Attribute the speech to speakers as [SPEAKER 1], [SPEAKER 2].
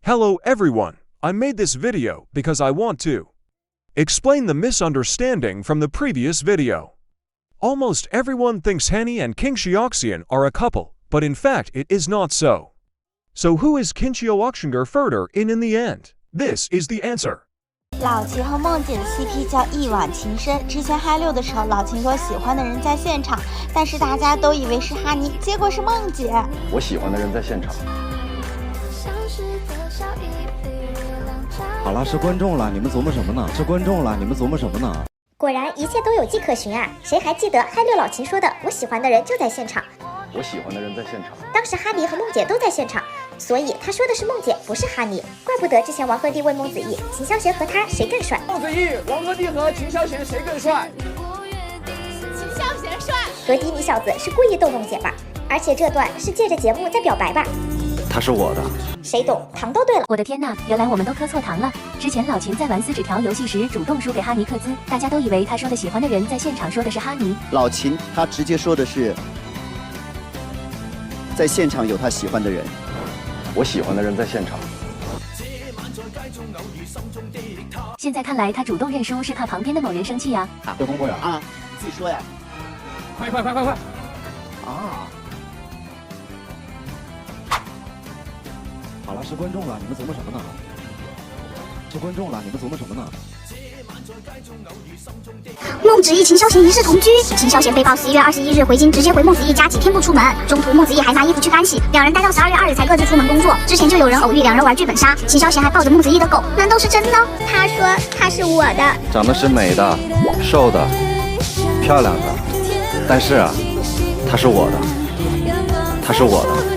[SPEAKER 1] Hello everyone, I made this video because I want to explain the misunderstanding from the previous video. Almost everyone thinks Hanni and King Xiaoxian are a couple, but in fact it is not so. So who is King Xiaoxian further in the end? This is the answer.
[SPEAKER 2] 老秦和梦姐的 CP 叫一往情深。之前嗨六的时候，老秦说喜欢的人在现场，但是大家都以为是哈尼，结果是梦姐。
[SPEAKER 3] 我喜欢的人在现场。
[SPEAKER 4] 好了，是观众了，你们琢磨什么呢？是观众了，你们琢磨什么呢？
[SPEAKER 5] 果然一切都有迹可循啊！谁还记得嗨六老秦说的“我喜欢的人就在现场”？
[SPEAKER 3] 我喜欢的人在现场。
[SPEAKER 5] 当时哈尼和梦姐都在现场，所以他说的是梦姐，不是哈尼。怪不得之前王鹤棣问孟子义，秦霄贤和他谁更帅？
[SPEAKER 6] 孟子义、王鹤棣和秦霄贤谁更帅？
[SPEAKER 7] 秦霄贤帅。
[SPEAKER 5] 何迪，你小子是故意逗梦姐吧？而且这段是借着节目在表白吧？
[SPEAKER 4] 他是我的。
[SPEAKER 5] 谁懂？糖都对了。
[SPEAKER 8] 我的天呐，原来我们都磕错糖了。之前老秦在玩撕纸条游戏时主动输给哈尼克兹，大家都以为他说的喜欢的人在现场说的是哈尼。
[SPEAKER 9] 老秦他直接说的是在现场有他喜欢的人。
[SPEAKER 3] 我喜欢的人在现场。
[SPEAKER 8] 现在看来他主动认输是怕旁边的某人生气呀。
[SPEAKER 9] 有通过啊，你自己说呀。
[SPEAKER 6] 快！
[SPEAKER 9] 啊！
[SPEAKER 4] 好了，是观众了，你们琢磨什么呢？是观众了，你们琢磨什么呢？
[SPEAKER 10] 孟子义、秦霄贤一世同居，秦霄贤被曝11月21日回京，直接回孟子义家，几天不出门。中途孟子义还拿衣服去干洗，两人待到12月2日才各自出门工作。之前就有人偶遇两人玩剧本杀，秦霄贤还抱着孟子义的狗，难道是真的？
[SPEAKER 5] 他说他是我的，
[SPEAKER 4] 长得是美的、瘦的、漂亮的，但是啊，他是我的，他是我的。